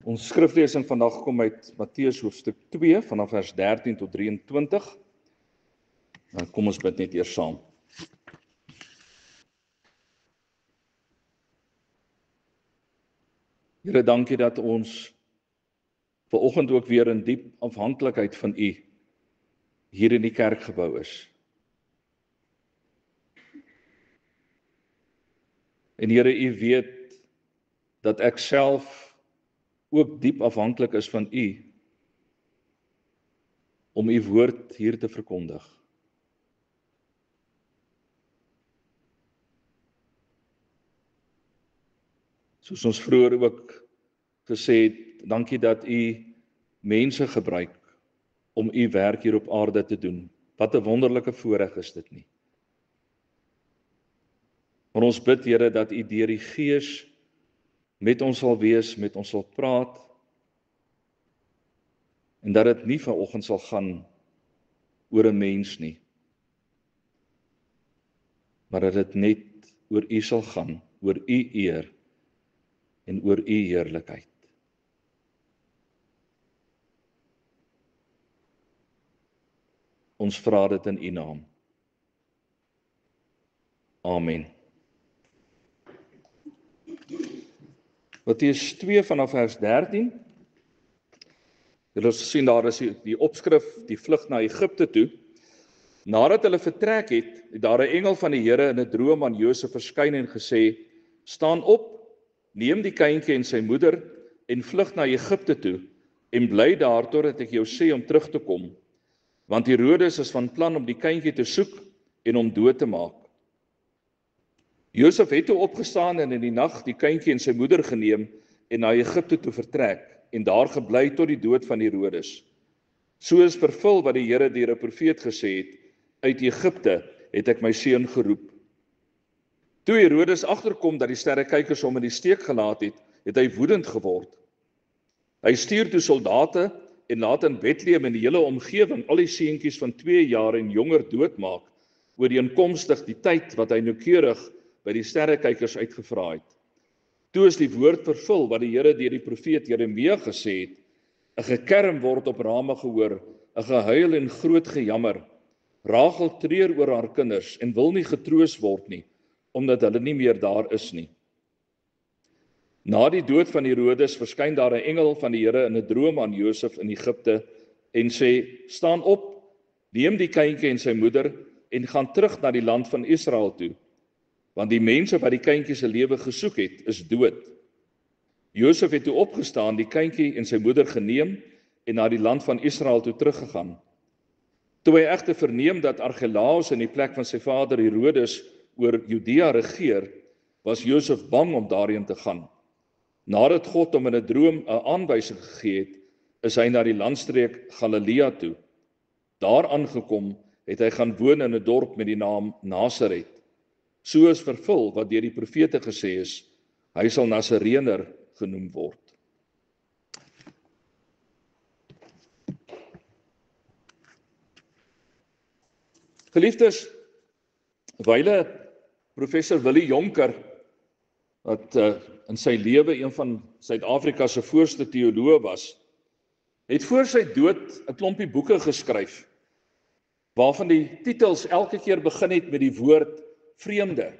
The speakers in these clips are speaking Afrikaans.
Ons skriflesing vandag kom uit Matteus hoofstuk 2 vanaf vers 13 tot 23. Kom ons bid net eers saam. Here, dankie dat ons vanoggend ook weer in diep afhanklikheid van U hier in die kerkgebou is. En Here, U weet dat ek self ook diep afhanklik is van U om U woord hier te verkondig. Soos ons vroeër ook gesê het, dankie dat U mense gebruik om U werk hier op aarde te doen. Wat 'n wonderlike voorreg is dit nie. Maar ons bid, Here, dat U deur die Gees met ons sal wees, met ons sal praat, en dat dit nie vanoggend sal gaan oor 'n mens nie, maar dat dit net oor U sal gaan, oor U eer en oor U heerlikheid. Ons vra dit in U naam. Amen. Matteus 2 vanaf vers 13. Julle sien daar is die opskrif, die vlug na Egipte toe. Nadat hulle vertrek het, het daar 'n engel van die Here in 'n droom aan Josef verskyn en gesê: "Staan op, neem die kindjie en sy moeder en vlug na Egipte toe en bly daar totdat ek jou sê om terug te kom, want Herodes is van plan om die kindjie te soek en hom dood te maak." Josef het toe opgestaan en in die nag die kindjie en sy moeder geneem en na Egipte toe vertrek en daar gebly tot die dood van Herodes. So is vervul wat die Here deur 'n profeet gesê het: "Uit Egipte het ek my seun geroep." Toe Herodes agterkom dat die sterrekykers hom in die steek gelaat het, het hy woedend geword. Hy stuur toe soldate en laat in Bethlehem en die hele omgewing al die seentjies van 2 jaar en jonger doodmaak, ooreenkomstig die tyd wat hy noukeurig by die sterrekykers uitgevra het. Toe is die woord vervul wat die Here deur die profeet Jeremia gesê het: "’n gekerm word op Rama gehoor, 'n gehuil en groot gejammer. Rachel treur oor haar kinders en wil nie getroos word nie, omdat hulle nie meer daar is nie." Na die dood van Herodes verskyn daar 'n engel van die Here in 'n droom aan Josef in Egipte en sê: "Staan op, neem die kindjie en sy moeder en gaan terug na die land van Israel toe, want die mense wat die kindjie se lewe gesoek het, is dood." Josef het toe opgestaan, die kindjie en sy moeder geneem en na die land van Israel toe teruggegaan. Toe hy egter verneem dat Argelaus in die plek van sy vader Herodes oor Judea regeer, was Josef bang om daarheen te gaan. Nadat God hom in 'n droom 'n aanwysing gegee het, is hy na die landstreek Galilea toe. Daar aangekom, het hy gaan woon in 'n dorp met die naam Nasaret. So is vervul wat deur die profete gesê is: "Hy sal Nasareëner genoem word." Geliefdes, wyle professor Willie Jonker, wat in sy lewe een van Suid-Afrika se voorste teoloë was, het voor sy dood 'n klompie boeke geskryf, waarvan die titels elke keer begin het met die woord vreemde.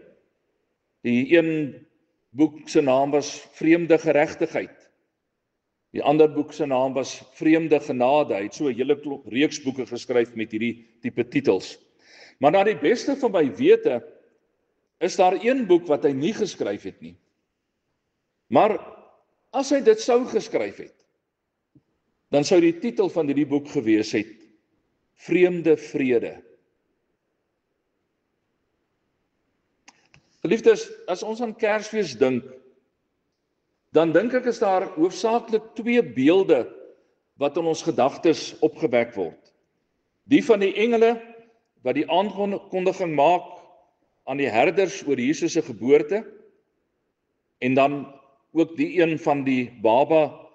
Die een boek se naam was Vreemde Geregtigheid. Die ander boek se naam was Vreemde Genade. Hy het so 'n hele reeks boeke geskryf met hierdie tipe titels. Maar na die beste van my wete is daar een boek wat hy nie geskryf het nie. Maar as hy dit sou geskryf het, dan sou die titel van hierdie boek gewees het: Vreemde Vrede. Geliefdes, as ons aan Kersfees dink, dan dink ek is daar hoofsaaklik 2 beelde wat in ons gedagtes opgewek word. Die van die engele wat die aankondiging maak aan die herders oor Jesus se geboorte, en dan ook die een van die baba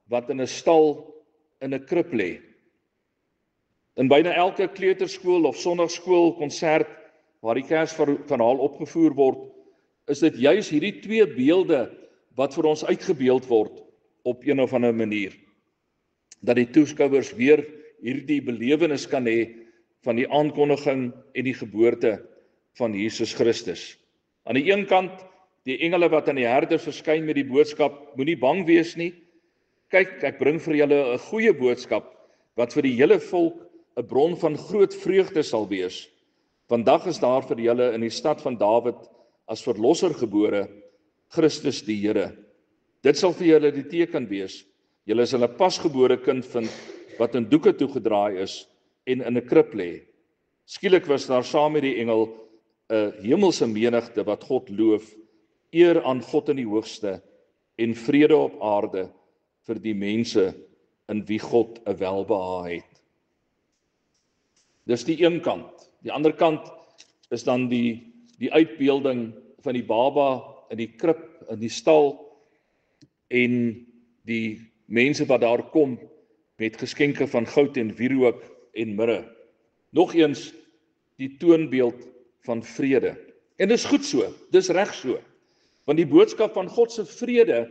wat in 'n stal in 'n krib lê. In byna elke kleuterskool of sonnaarskool konsert waar die Kersverhaal opgevoer word, is dit juis hierdie 2 beelde wat vir ons uitgebeeld word op een of ander manier. Dat die toeskouers weer hierdie belewenis kan hê van die aankondiging en die geboorte van Jesus Christus. Aan die een kant, die engele wat aan die herders verskyn met die boodskap, moenie bang wees nie. Kyk, ek bring vir julle 'n goeie boodskap, wat vir die hele volk 'n bron van groot vreugde sal wees. Vandag is daar vir julle in die stad van Dawid as verlosser gebore, Christus die Here. Dit sal vir julle die teken wees. Julle sal 'n pasgebore kind vind wat in doeke toegedraai is en in 'n krib lê. Skielik was daar saam met die engel 'n hemelse menigte wat God loof, eer aan God in die hoogste en vrede op aarde vir die mense in wie God 'n welbehae het. Dis die een kant. Die ander kant is dan die uitbeelding van die baba in die krib, in die stal, en die mense wat daar kom met geskenke van goud en wierook en mirre. Nog eens die toonbeeld van vrede. En dis goed so, dis reg so. Want die boodskap van God se vrede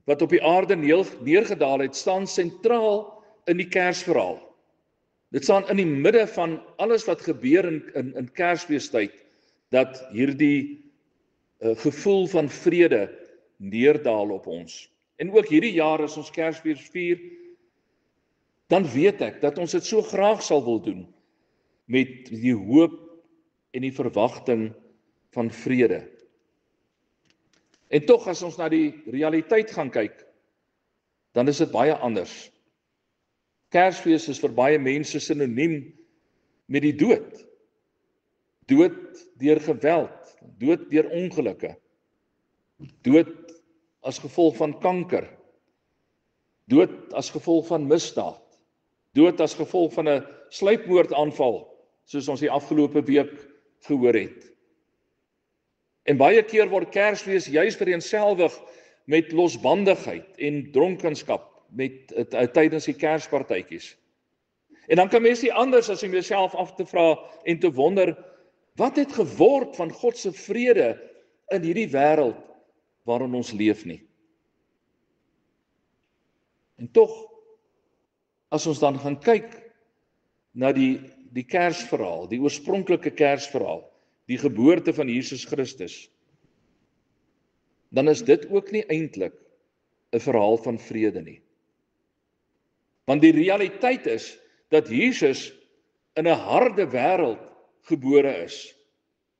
wat op die aarde neergedaal het, staan sentraal in die Kersverhaal. Dit staan in die midde van alles wat gebeur in Kersfeestyd, dat hierdie gevoel van vrede neerdaal op ons. En ook hierdie jaar as ons Kersfees vier, dan weet ek dat ons dit so graag sal wil doen, met die hoop en die verwagting van vrede. En tog, as ons na die realiteit gaan kyk, dan is dit baie anders. Kersfees is vir baie mense sinoniem met die dood. Dood deur geweld, dood deur ongelukke, dood as gevolg van kanker, dood as gevolg van misdaad, dood as gevolg van 'n sluipmoordaanval, soos ons die afgelope week gehoor het. En baie keer word Kersfees juis vereenselwig met losbandigheid en dronkenskap tydens die Kerspartytjies. En dan kan mens nie anders as om jouself af te vra en te wonder, wat het geword van God se vrede in hierdie wêreld waarin ons leef nie? En tog, as ons dan gaan kyk na die Kersverhaal, die oorspronklike Kersverhaal, die geboorte van Jesus Christus, dan is dit ook nie eintlik 'n verhaal van vrede nie. Want die realiteit is dat Jesus in 'n harde wêreld gebore is,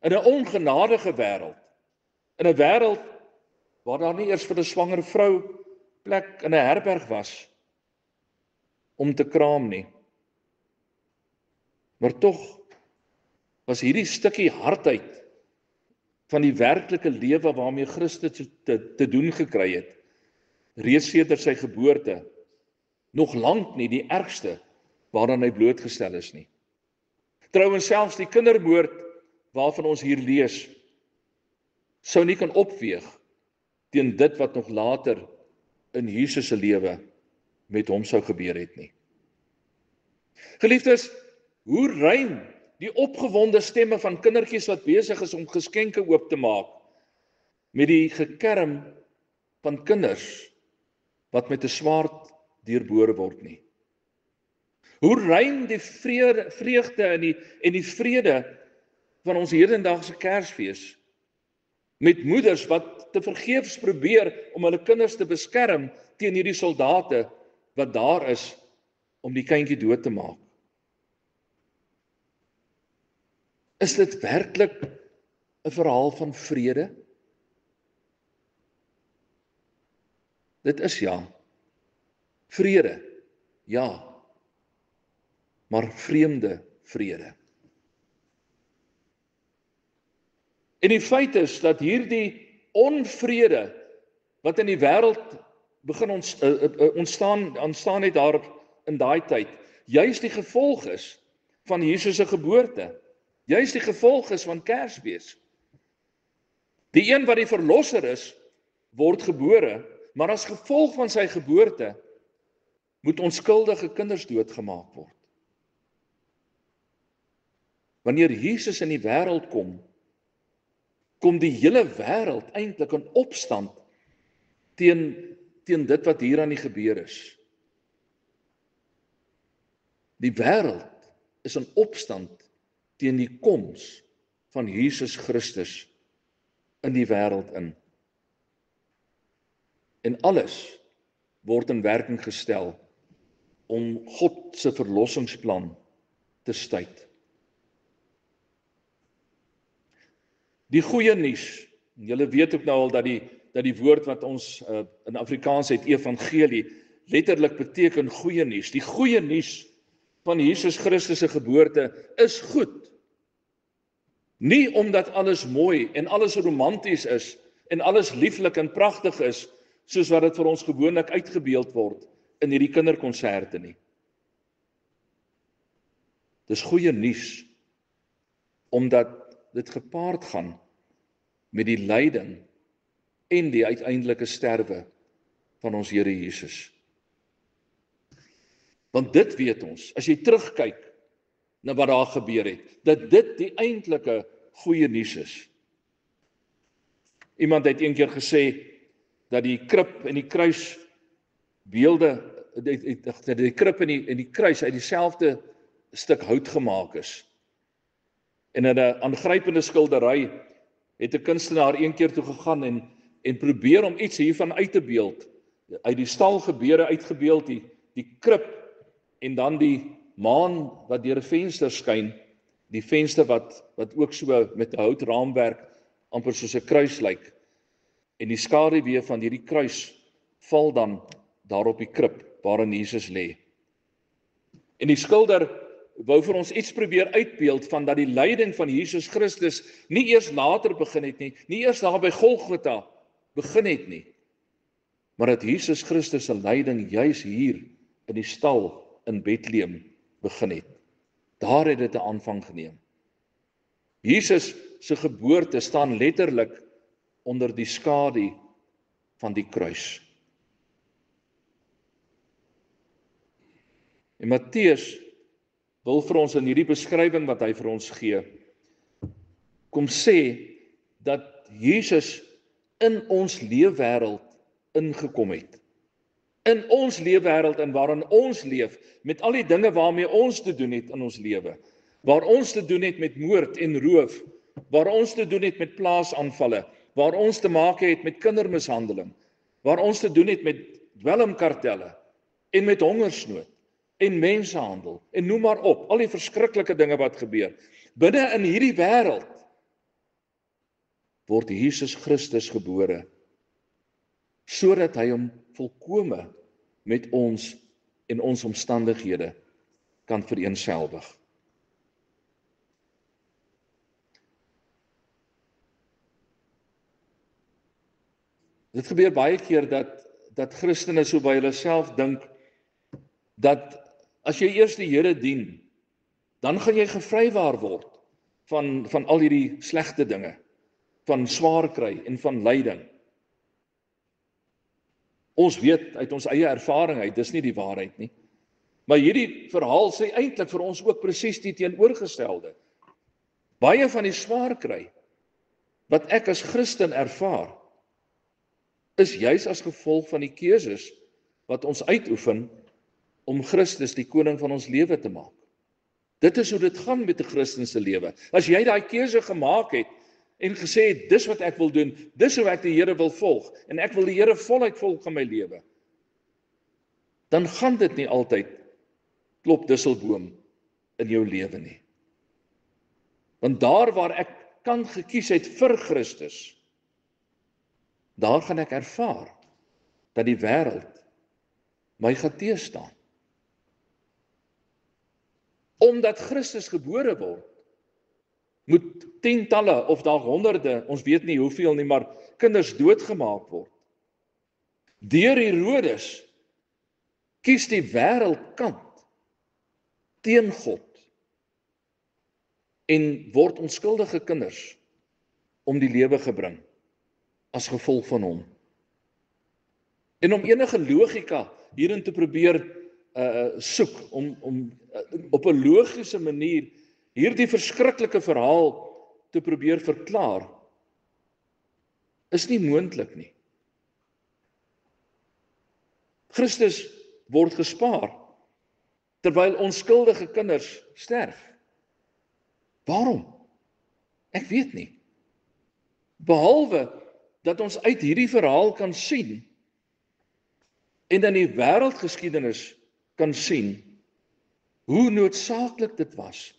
in 'n ongenadige wêreld, in 'n wêreld waar daar nie eers vir 'n swanger vrou plek in 'n herberg was om te kraam nie. Maar tog was hierdie stukkie hardheid van die werklike lewe waarmee Christus te doen gekry het, reeds sedert sy geboorte, nog lank nie die ergste waaraan hy blootgestel is nie. Trouwens, selfs die kindermoord waarvan ons hier lees, sou nie kan opweeg teen dit wat nog later in Jesus se lewe met hom sou gebeur het nie. Geliefdes, hoe rym die opgewonde stemme van kindertjies wat besig is om geskenke oop te maak, met die gekerm van kinders wat met 'n swaard deurbore word nie. Hoe rym die vreugde en die vrede van ons hedendaagse Kersfees, met moeders wat te vergeefs probeer om hulle kinders te beskerm teen hierdie soldate wat daar is om die kindjie dood te maak. Is dit werklik 'n verhaal van vrede? Dit is ja. Vrede, ja. Maar vreemde vrede. En die feit is dat hierdie onvrede wat in die wêreld begin ontstaan het daar in daai tyd, juis die gevolg is van Jesus se geboorte. Juis die gevolg is van Kersfees. Die een wat die verlosser is, word gebore, maar as gevolg van sy geboorte moet onskuldige kinders doodgemaak word. Wanneer Jesus in die wêreld kom die hele wêreld eintlik in opstand teen teen dit wat hier aan die gebeur is. Die wêreld is in opstand teen die koms van Jesus Christus in die wêreld in. En alles word in werking gestel om God se verlossingsplan te stuit. Die goeie nuus, julle weet ook nou al dat die woord wat ons in Afrikaans het, evangelie, letterlik beteken goeie nuus. Die goeie nuus van Jesus Christus se geboorte is goed. Nie omdat alles mooi en alles romanties is en alles lieflik en pragtig is, soos wat dit vir ons gewoonlik uitgebeeld word in hierdie kinderkonserte nie. Dis goeie nuus, omdat dit gepaard gaan met die lyding en die uiteindelike sterwe van ons Here Jesus. Want dit weet ons, as jy terugkyk na wat daar gebeur het, dat dit die eintlike goeie nuus is. Iemand het eendag gesê dat die krib en die kruis beelde, die krib en die kruis uit dieselfde stuk hout gemaak is. En in 'n aangrypende skildery het 'n kunstenaar een keer toe gegaan en probeer om iets hiervan uit te beeld. Uit die stalgebeure uitgebeeld, die krib en dan die maan wat deur 'n venster skyn, die venster wat ook so met 'n houtraamwerk amper soos 'n kruis lyk. En die skaduwee van hierdie kruis val dan daar op die krib waarin Jesus lê. En die skilder wou vir ons iets probeer uitbeeld van dat die lyding van Jesus Christus nie eers later begin het nie eers daar by Golgotha begin het nie, maar dat Jesus Christus se lyding juis hier in die stal in Bethlehem begin het. Daar het dit 'n aanvang geneem. Jesus se geboorte staan letterlik onder die skadu van die kruis. En Matteus wil vir ons in hierdie beskrywing wat hy vir ons gee, kom sê dat Jesus in ons leefwêreld ingekom het. In ons leefwêreld en waarin ons leef, met al die dinge waarmee ons te doen het in ons lewe, waar ons te doen het met moord en roof, waar ons te doen het met plaasaanvalle, waar ons te maak het met kindermishandeling, waar ons te doen het met dwelmkartelle en met hongersnood en mensenhandel en noem maar op, al die verskriklike dinge wat gebeur. Binne in hierdie wêreld word Jesus Christus gebore, sodat hy hom volkome met ons en ons omstandighede kan vereenselwig. Dit gebeur baie keer dat Christene so by hulle self dink, dat as jy eers die Here dien, dan gaan jy gevrywaar word van al hierdie slegte dinge, van swaar kry en van lyding. Ons weet uit ons eie ervaring uit, dis nie die waarheid nie. Maar hierdie verhaal sê eintlik vir ons ook presies die teenoorgestelde. Baie van die swaar kry wat ek as Christen ervaar, is juis as gevolg van die keuses wat ons uitoefen om Christus die koning van ons lewe te maak. Dit is hoe dit gaan met 'n Christense lewe. As jy daai keuse gemaak het en gesê het, dis wat ek wil doen, dis hoe ek die Here wil volg, en ek wil die Here voluit volg in my lewe, dan gaan dit nie altyd klop disselboom in jou lewe nie. Want daar waar ek kan gekies het vir Christus, daar gaan ek ervaar dat die wêreld my gaan teëstaan. Omdat Christus gebore word, moet tientalle of daar honderde, ons weet nie hoeveel nie, maar kinders doodgemaak word. Deur Herodes kies die wêreld kant teen God en word onskuldige kinders om die lewe gebring as gevolg van hom. En om enige logika hierin te probeer soek, om op 'n logiese manier hierdie verskriklike verhaal te probeer verklaar, is nie moontlik nie. Christus word gespaar, terwyl onskuldige kinders sterf. Waarom? Ek weet nie. Behalwe dat ons uit hierdie verhaal kan sien, en in die wêreldgeskiedenis kan sien, hoe noodsaaklik dit was,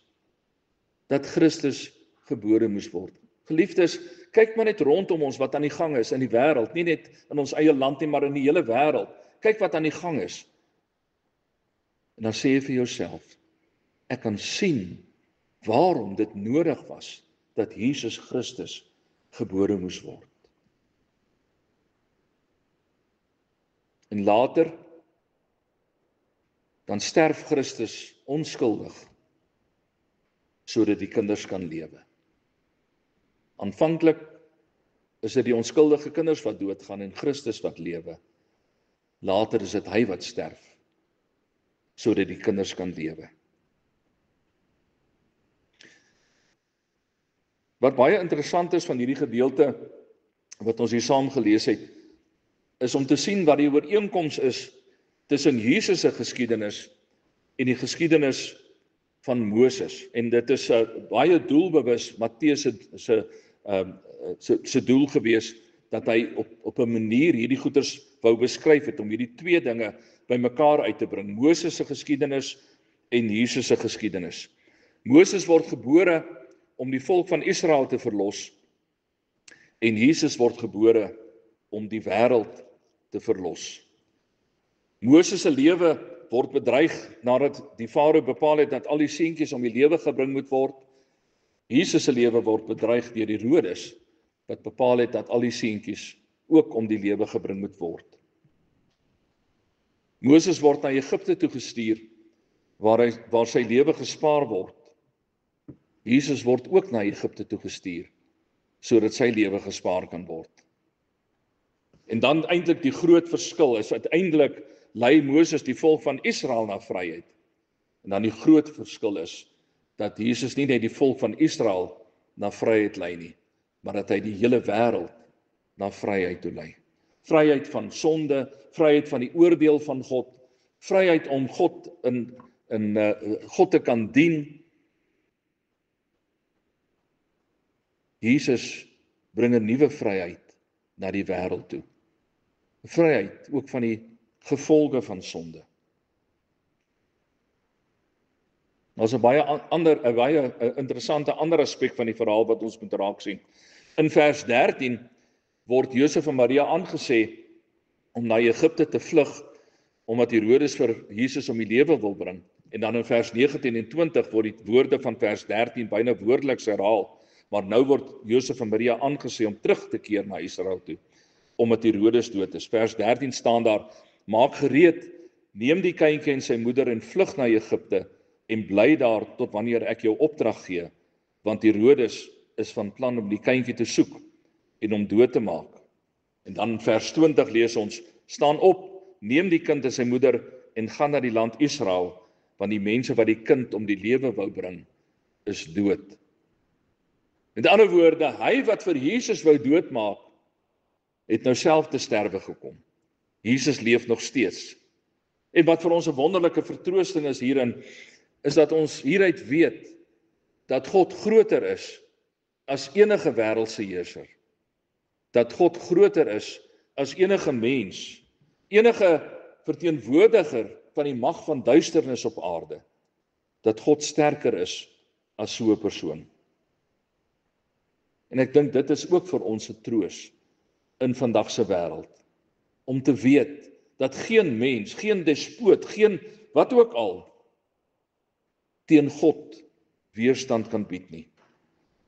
dat Christus gebore moes word. Geliefdes, kyk maar net rondom ons wat aan die gang is in die wêreld, nie net in ons eie land nie, maar in die hele wêreld. Kyk wat aan die gang is. En dan sê jy vir jouself, ek kan sien waarom dit nodig was dat Jesus Christus gebore moes word. En later, dan sterf Christus onskuldig, sodat die kinders kan lewe. Aanvanklik is dit die onskuldige kinders wat doodgaan en Christus wat lewe. Later is dit hy wat sterf, sodat die kinders kan lewe. Wat baie interessant is van hierdie gedeelte wat ons hier saam gelees het, is om te sien wat die ooreenkoms is tussen Jesus se geskiedenis en die geskiedenis van Moses. En dit is baie doelbewus Matteus se doel gewees, dat hy op 'n manier hierdie goeters wou beskryf het, om hierdie twee dinge bymekaar uit te bring. Moses se geskiedenis en Jesus se geskiedenis. Moses word gebore om die volk van Israel te verlos, en Jesus word gebore om die wêreld te verlos. Moses se lewe word bedreig nadat die farao bepaal het dat al die seentjies om die lewe gebring moet word. Jesus se lewe word bedreig deur die Herodes wat bepaal het dat al die seentjies ook om die lewe gebring moet word. Moses word na Egipte toe gestuur waar sy lewe gespaar word. Jesus word ook na Egipte toe gestuur sodat sy lewe gespaar kan word. En dan eintlik die groot verskil is uiteindelik lei Moses die volk van Israel na vryheid. En dan die groot verskil is dat Jesus nie net die volk van Israel na vryheid lei nie, maar dat hy die hele wêreld na vryheid toe lei. Vryheid van sonde, vryheid van die oordeel van God, vryheid om God God te kan dien. Jesus bring 'n nuwe vryheid na die wêreld toe. Vryheid ook van die gevolge van sonde. Daar's 'n baie interessante ander aspek van die verhaal wat ons moet raak sien. In vers 13 word Josef en Maria aangesê om na Egipte te vlug, omdat Herodes vir Jesus om die lewe wil bring. En dan in vers 19 en 20 word die woorde van vers 13 byna woordeliks herhaal, maar nou word Josef en Maria aangesê om terug te keer na Israel toe, omdat Herodes dood is. Vers 13 staan daar, maak gereed, neem die kindjie en sy moeder en vlug na Egipte, en bly daar tot wanneer ek jou opdrag gee, want Herodes is van plan om die kindjie te soek en hom dood te maak. En dan vers 20 lees ons, staan op, neem die kind en sy moeder en gaan na die land Israel, want die mense wat die kind om die lewe wou bring, is dood. Met ander woorde, hy wat vir Jesus wou doodmaak, het nou self te sterwe gekom. Jesus leef nog steeds. En wat vir ons 'n wonderlike vertroosting is hierin, is dat ons hieruit weet dat God groter is as enige wêreldse heerser. Dat God groter is as enige mens, enige verteenwoordiger van die mag van duisternis op aarde. Dat God sterker is as so 'n persoon. En ek dink dit is ook vir ons 'n troos in vandag se wêreld, om te weet dat geen mens, geen despoot, geen wat ook al teen God weerstand kan bied nie.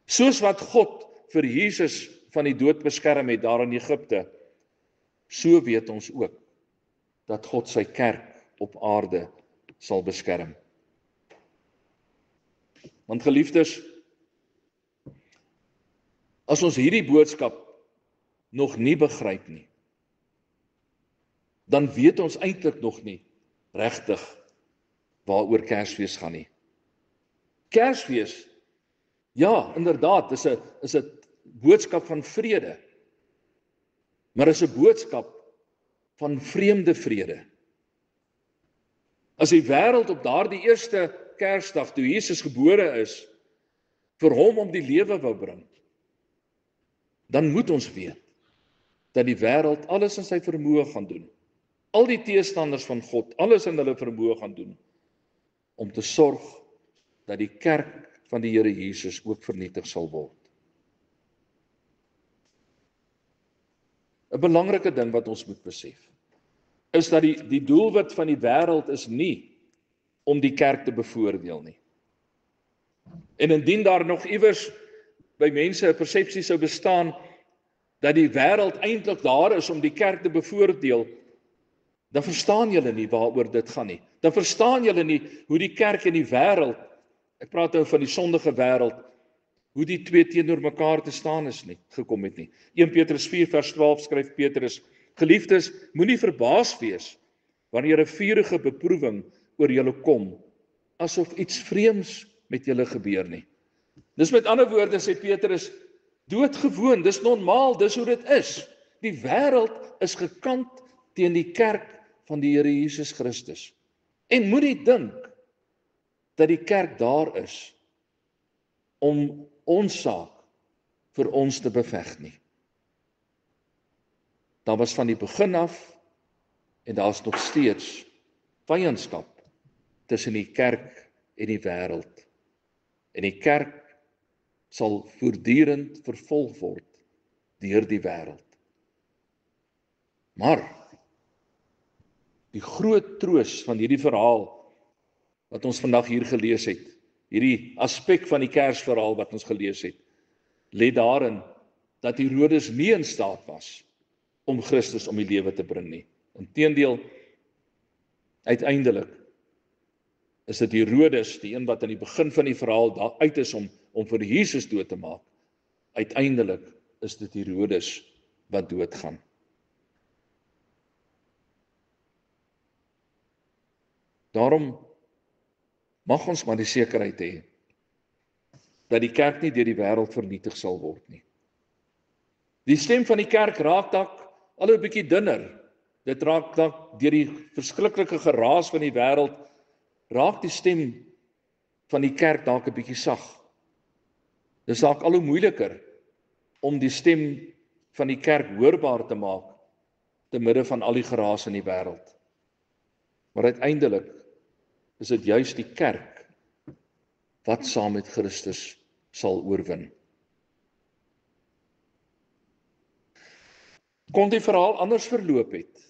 Soos wat God vir Jesus van die dood beskerm het daar in Egipte, so weet ons ook dat God sy kerk op aarde sal beskerm. Want geliefdes, as ons hierdie boodskap nog nie begryp nie, dan weet ons eintlik nog nie regtig waaroor Kersfees gaan nie. Kersfees, ja, inderdaad, is 'n boodskap van vrede, maar is 'n boodskap van vreemde vrede. As die wêreld op daardie eerste Kersdag, toe Jesus gebore is, vir hom om die lewe wou bring, dan moet ons weet dat die wêreld alles in sy vermoë gaan doen. Al die teestanders van God, alles in hulle vermoë gaan doen, om te sorg dat die kerk van die Here Jesus ook vernietig sal word. 'n Belangrike ding wat ons moet besef, is dat die doelwit van die wêreld is nie om die kerk te bevoordeel nie. En indien daar nog iewers by mense 'n persepsie sou bestaan dat die wêreld eintlik daar is om die kerk te bevoordeel, dan verstaan julle nie waaroor dit gaan nie. Dan verstaan julle nie hoe die kerk en die wêreld, ek praat nou van die sondige wêreld, hoe die twee teenoor mekaar te staan is nie, gekom het nie. 1 Petrus 4 vers 12 skryf Petrus, geliefdes, moenie verbaas wees wanneer 'n vurige beproewing oor julle kom, asof iets vreemds met julle gebeur nie. Dis met ander woorde, sê Petrus, doodgewoon, dis normaal, dis hoe dit is. Die wêreld is gekant teen die kerk van die Here Jesus Christus. En moenie dink dat die kerk daar is om ons saak vir ons te beveg nie. Daar was van die begin af, en daar is nog steeds vyandskap tussen die kerk en die wêreld. En die kerk sal voortdurend vervolg word deur die wêreld. Maar die groot troos van hierdie verhaal wat ons vandag hier gelees het, hierdie aspek van die Kersverhaal wat ons gelees het, lê daarin dat Herodes nie in staat was om Christus om die lewe te bring nie. Inteendeel, uiteindelik is dit Herodes, die een wat aan die begin van die verhaal daar uit is om vir Jesus dood te maak. Uiteindelik is dit Herodes wat doodgaan. Daarom mag ons maar die sekerheid hê dat die kerk nie deur die wêreld vernietig sal word nie. Die stem van die kerk raak dalk al 'n bietjie dunner. Dit raak dalk deur die verskriklike geraas van die wêreld, raak die stem van die kerk dalk 'n bietjie sag. Dis dalk al hoe moeiliker om die stem van die kerk hoorbaar te maak te midde van al die geraas in die wêreld. Maar uiteindelik is dit juis die kerk wat saam met Christus sal oorwin. Kon die verhaal anders verloop het?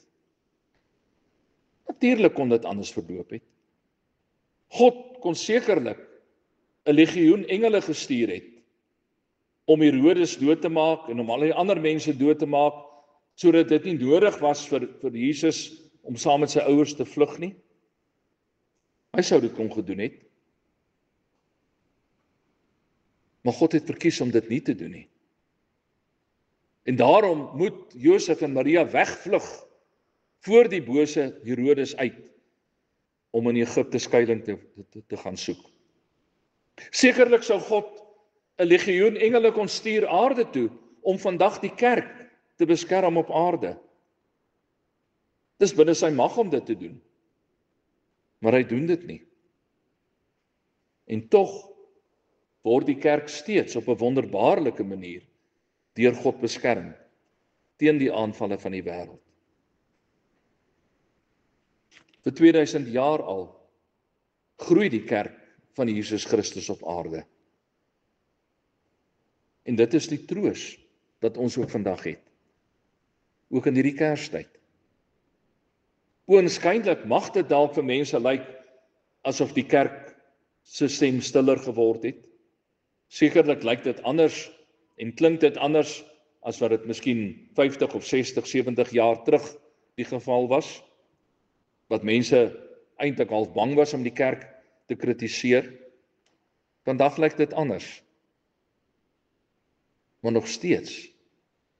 Natuurlik kon dit anders verloop het. God kon sekerlik 'n legioen engele gestuur het om Herodes dood te maak en om al die ander mense dood te maak, sodat dit nie nodig was vir Jesus om saam met sy ouers te vlug nie. Hy sou dit kon gedoen het. Maar God het verkies om dit nie te doen nie. En daarom moet Josef en Maria wegvlug voor die bose Herodes uit om in Egipte skuilings te gaan soek. Sekerlik sou God 'n legioen engele kon stuur aarde toe om vandag die kerk te beskerm op aarde. Dis binne sy mag om dit te doen. Maar hy doen dit nie. En tog word die kerk steeds op 'n wonderbaarlike manier deur God beskerm teen die aanvalle van die wêreld. Vir 2000 jaar al groei die kerk van Jesus Christus op aarde. En dit is die troos wat ons ook vandag het. Ook in hierdie Kerstyd. Oënskynlik mag dit dalk vir mense lyk asof die kerk se stem stiller geword het. Sekerlik lyk dit anders en klink dit anders as wat dit miskien 50 of 60, 70 jaar terug die geval was, wat mense eintlik al bang was om die kerk te kritiseer. Vandag lyk dit anders. Maar nog steeds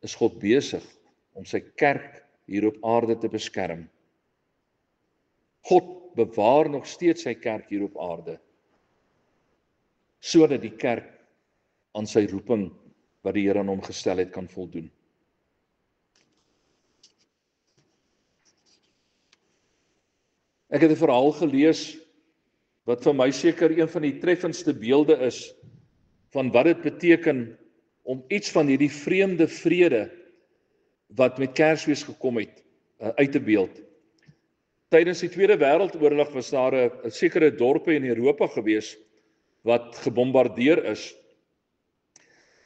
is God besig om sy kerk hier op aarde te beskerm. God bewaar nog steeds sy kerk hier op aarde, sodat die kerk aan sy roeping wat die Here aan hom gestel het kan voldoen. Ek het 'n verhaal gelees wat vir my seker een van die treffendste beelde is van wat dit beteken om iets van hierdie vreemde vrede wat met Kersfees gekom het, uit te beeld. Tydens die Tweede Wêreldoorlog was daar 'n sekere dorpe in Europa gewees wat gebombardeer is.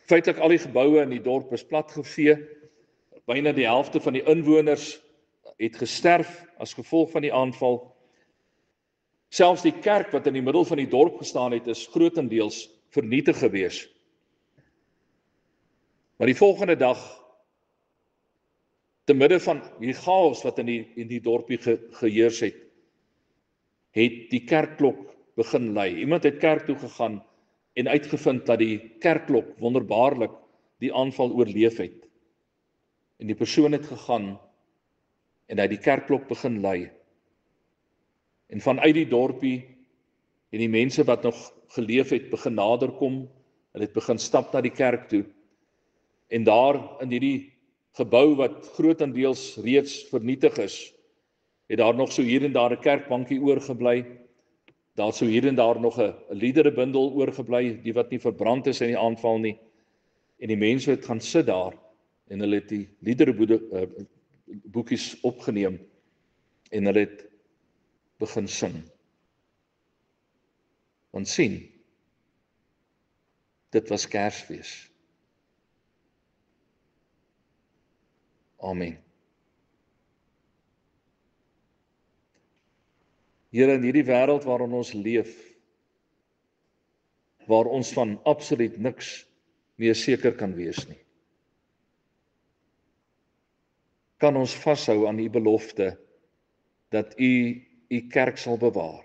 Feitelik al die geboue in die dorp is platgevee. Byna die helfte van die inwoners het gesterf as gevolg van die aanval. Selfs die kerk wat in die middel van die dorp gestaan het, is grootendeels vernietig gewees. Maar die volgende dag, te midde van die chaos wat in die dorpie geheers het, het die kerkklok begin lui. Iemand het kerk toe gegaan en uitgevind dat die kerkklok wonderbaarlik die aanval oorleef het. En die persoon het gegaan en hy die kerkklok begin lui. En vanuit die dorpie en die mense wat nog geleef het begin naderkom, hulle het begin stap na die kerk toe. En daar in hierdie gebou wat grootendeels reeds vernietig is, het daar nog so hier en daar 'n kerkbankie oorgebly. Daar sou hier en daar nog 'n liederebundel oorgebly, die wat nie verbrand is in die aanval nie. En die mense het gaan sit daar en hulle het die liedereboekies opgeneem en hulle het begin sing. Want sien, dit was Kersfees. Amen. Here, in hierdie wêreld waarin ons leef, waar ons van absoluut niks meer seker kan wees nie, kan ons vashou aan u belofte dat u kerk sal bewaar.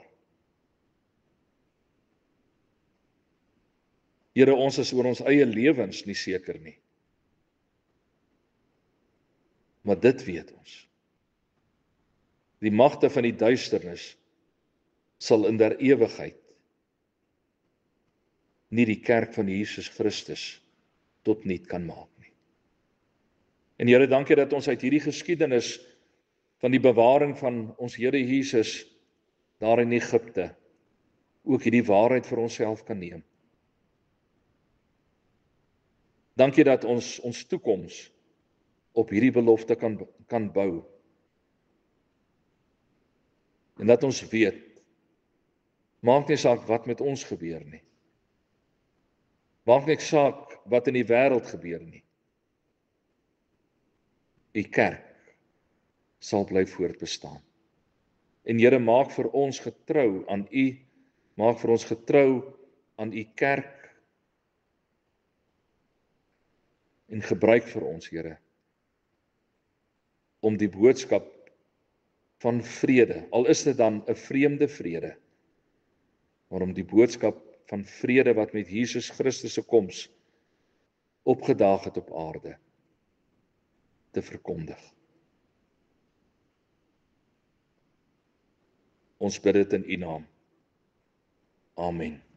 Here, ons is oor ons eie lewens nie seker nie. Maar dit weet ons. Die magte van die duisternis sal in der ewigheid nie die kerk van Jesus Christus tot niet kan maak nie. En Here, dankie dat ons uit hierdie geskiedenis van die bewaring van ons Here Jesus daar in Egipte ook hierdie waarheid vir onsself kan neem. Dankie dat ons toekoms op hierdie belofte kan bou. En dat ons weet, maak nie saak wat met ons gebeur nie. Maak nie saak wat in die wêreld gebeur nie. U kerk sal bly voortbestaan. En Here, maak vir ons getrou aan u, maak vir ons getrou aan u kerk en gebruik vir ons, Here, om die boodskap van vrede, al is dit dan 'n vreemde vrede, maar om die boodskap van vrede wat met Jesus Christus se koms opgedaag het op aarde, te verkondig. Ons bid dit in u naam. Amen.